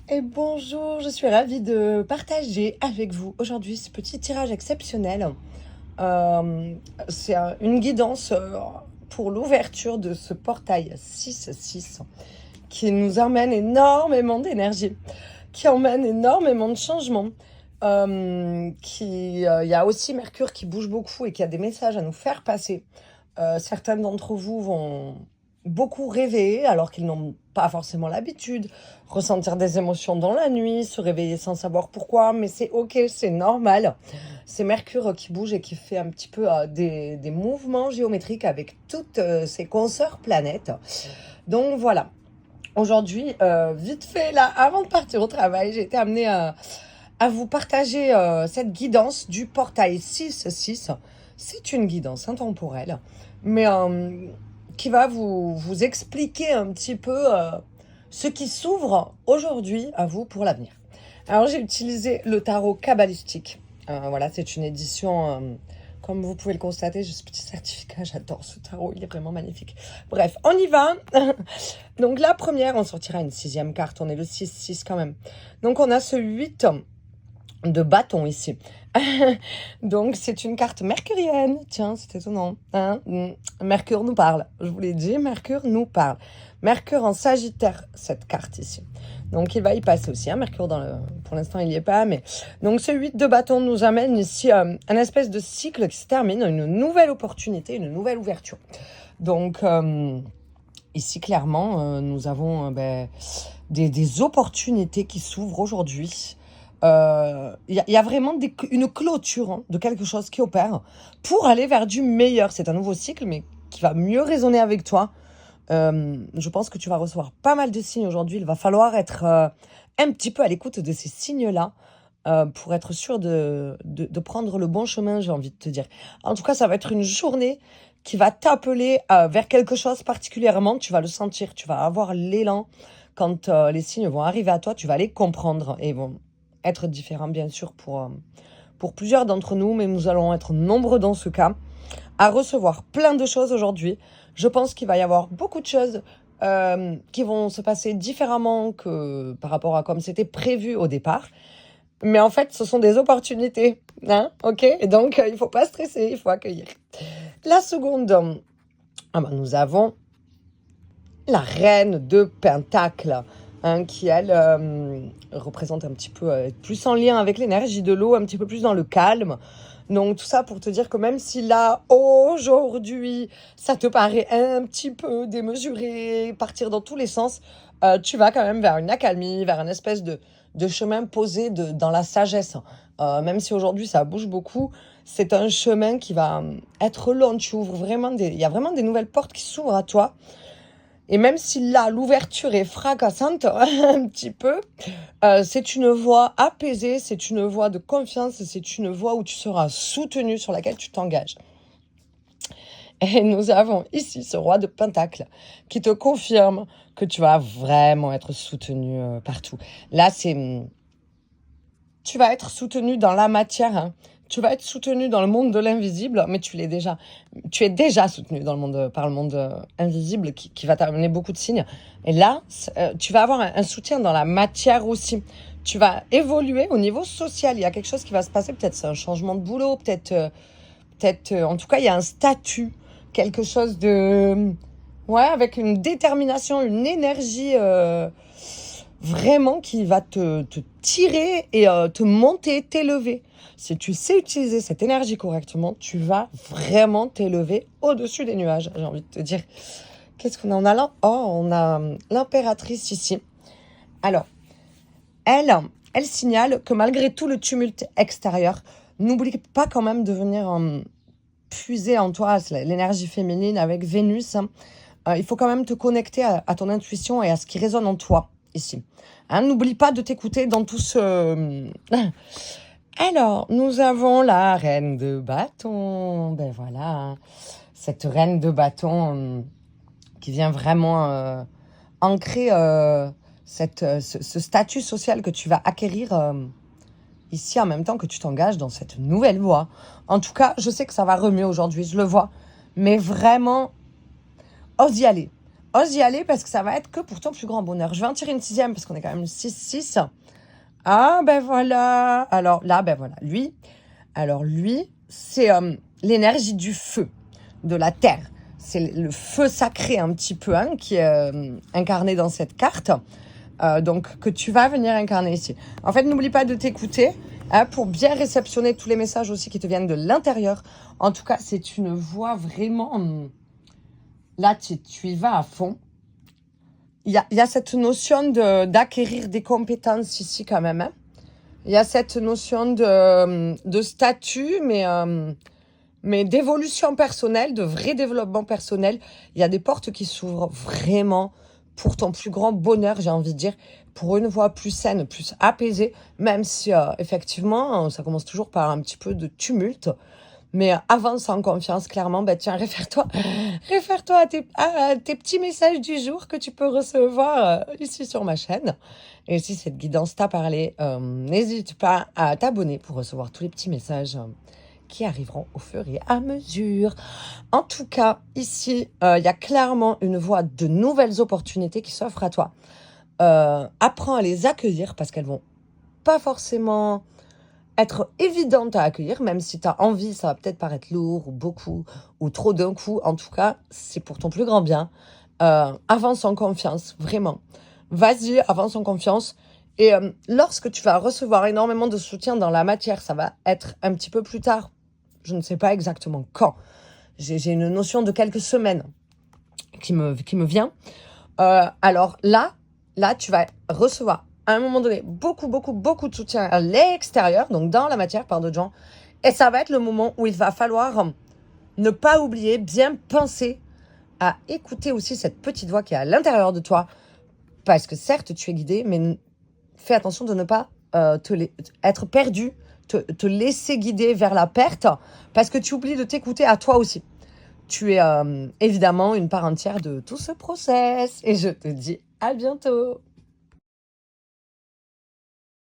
Et bonjour, je suis ravie de partager avec vous aujourd'hui ce petit tirage exceptionnel. Euh, c'est une guidance pour l'ouverture de ce portail 6-6 qui nous emmène énormément d'énergie, qui emmène énormément de changements. Il y a aussi Mercure qui bouge beaucoup et qui a des messages à nous faire passer. Certains d'entre vous vont beaucoup rêver alors qu'ils n'ont pas forcément l'habitude, ressentir des émotions dans la nuit, se réveiller sans savoir pourquoi, mais c'est ok, c'est normal. C'est Mercure qui bouge et qui fait un petit peu des mouvements géométriques avec toutes ses consoeurs planètes. Donc voilà, aujourd'hui, vite fait là, avant de partir au travail, j'ai été amenée à vous partager cette guidance du portail 6-6. C'est une guidance intemporelle, mais qui va vous expliquer un petit peu ce qui s'ouvre aujourd'hui à vous pour l'avenir. Alors j'ai utilisé le tarot kabbalistique. Voilà, c'est une édition, comme vous pouvez le constater, j'ai ce petit certificat, j'adore ce tarot, il est vraiment magnifique. Bref, on y va. Donc la première, on sortira une 6e carte, on est le 6-6 quand même. Donc on a ce 8 de bâton ici. Donc c'est une carte mercurienne. Tiens, c'est étonnant. Hein. Mercure nous parle. Je vous l'ai dit, Mercure nous parle. Mercure en Sagittaire, cette carte ici. Donc il va y passer aussi. Hein. Mercure, pour l'instant, il n'y est pas. Mais donc ce 8 de bâton nous amène ici un espèce de cycle qui se termine, une nouvelle opportunité, une nouvelle ouverture. Donc ici, clairement, nous avons des opportunités qui s'ouvrent aujourd'hui. Y a vraiment une clôture de quelque chose qui opère pour aller vers du meilleur. C'est un nouveau cycle, mais qui va mieux résonner avec toi. Je pense que tu vas recevoir pas mal de signes aujourd'hui. Il va falloir être un petit peu à l'écoute de ces signes-là pour être sûr de prendre le bon chemin, j'ai envie de te dire. En tout cas, ça va être une journée qui va t'appeler vers quelque chose particulièrement. Tu vas le sentir, tu vas avoir l'élan. Quand les signes vont arriver à toi, tu vas les comprendre et vont être différents, bien sûr, pour plusieurs d'entre nous, mais nous allons être nombreux dans ce cas à recevoir plein de choses aujourd'hui. Je pense qu'il va y avoir beaucoup de choses qui vont se passer différemment que par rapport à comme c'était prévu au départ. Mais en fait, ce sont des opportunités, hein, ok? Et donc, il ne faut pas stresser, il faut accueillir. La seconde, nous avons la reine de Pentacle, hein, qui, elle, représente un petit peu plus en lien avec l'énergie de l'eau, un petit peu plus dans le calme. Donc, tout ça pour te dire que même si là, aujourd'hui, ça te paraît un petit peu démesuré, partir dans tous les sens, tu vas quand même vers une accalmie, vers une espèce de chemin posé dans la sagesse. Même si aujourd'hui, ça bouge beaucoup, c'est un chemin qui va être long. Il y a vraiment des nouvelles portes qui s'ouvrent à toi. Et même si là, l'ouverture est fracassante un petit peu, c'est une voie apaisée, c'est une voie de confiance, c'est une voie où tu seras soutenu, sur laquelle tu t'engages. Et nous avons ici ce roi de Pentacle qui te confirme que tu vas vraiment être soutenu partout. Là, tu vas être soutenu dans la matière, hein. Tu vas être soutenu dans le monde de l'invisible, mais tu es déjà soutenu par le monde invisible qui va t'amener beaucoup de signes. Et là, tu vas avoir un soutien dans la matière aussi. Tu vas évoluer au niveau social. Il y a quelque chose qui va se passer. Peut-être c'est un changement de boulot. En tout cas, il y a un statut. Quelque chose avec une détermination, une énergie vraiment qui va te tirer et te monter, t'élever. Si tu sais utiliser cette énergie correctement, tu vas vraiment t'élever au-dessus des nuages, j'ai envie de te dire. Qu'est-ce qu'on en a là? On a l'impératrice ici. Alors, elle signale que malgré tout le tumulte extérieur, n'oublie pas quand même de venir puiser en toi l'énergie féminine avec Vénus. Il faut quand même te connecter à ton intuition et à ce qui résonne en toi ici. Hein, n'oublie pas de t'écouter dans tout ce... Alors, nous avons la reine de bâton. Ben voilà, cette reine de bâton qui vient vraiment ancrer ce statut social que tu vas acquérir ici en même temps que tu t'engages dans cette nouvelle voie. En tout cas, je sais que ça va remuer aujourd'hui, je le vois. Mais vraiment, ose y aller. ose y aller parce que ça va être que pour ton plus grand bonheur. Je vais en tirer une sixième parce qu'on est quand même le 6-6. Ah, ben voilà. Alors là, ben voilà. Lui, c'est l'énergie du feu, de la terre. C'est le feu sacré un petit peu qui est incarné dans cette carte. Donc, que tu vas venir incarner ici. En fait, n'oublie pas de t'écouter pour bien réceptionner tous les messages aussi qui te viennent de l'intérieur. En tout cas, c'est une voix vraiment... Là, tu y vas à fond. Il y a cette notion d'acquérir des compétences ici quand même. Il y a cette notion de statut, mais d'évolution personnelle, de vrai développement personnel. Il y a des portes qui s'ouvrent vraiment pour ton plus grand bonheur, j'ai envie de dire, pour une voie plus saine, plus apaisée, même si effectivement, ça commence toujours par un petit peu de tumulte. Mais avance en confiance, clairement. Bah, tiens, réfère-toi à tes petits messages du jour que tu peux recevoir ici sur ma chaîne. Et si cette guidance t'a parlé, n'hésite pas à t'abonner pour recevoir tous les petits messages qui arriveront au fur et à mesure. En tout cas, ici, il y a clairement une voie de nouvelles opportunités qui s'offrent à toi. Apprends à les accueillir parce qu'elles vont pas forcément être évidentes à accueillir, même si tu as envie, ça va peut-être paraître lourd ou beaucoup ou trop d'un coup. En tout cas, c'est pour ton plus grand bien. Avance en confiance, vraiment. Vas-y, avance en confiance. Et lorsque tu vas recevoir énormément de soutien dans la matière, ça va être un petit peu plus tard. Je ne sais pas exactement quand. J'ai une notion de quelques semaines qui me vient. Alors là, tu vas recevoir à un moment donné beaucoup de soutien à l'extérieur, donc dans la matière par d'autres gens. Et ça va être le moment où il va falloir ne pas oublier, bien penser à écouter aussi cette petite voix qui est à l'intérieur de toi. Parce que certes, tu es guidé, mais fais attention de ne pas être perdu, te laisser guider vers la perte, parce que tu oublies de t'écouter à toi aussi. Tu es évidemment une part entière de tout ce process. Et je te dis à bientôt.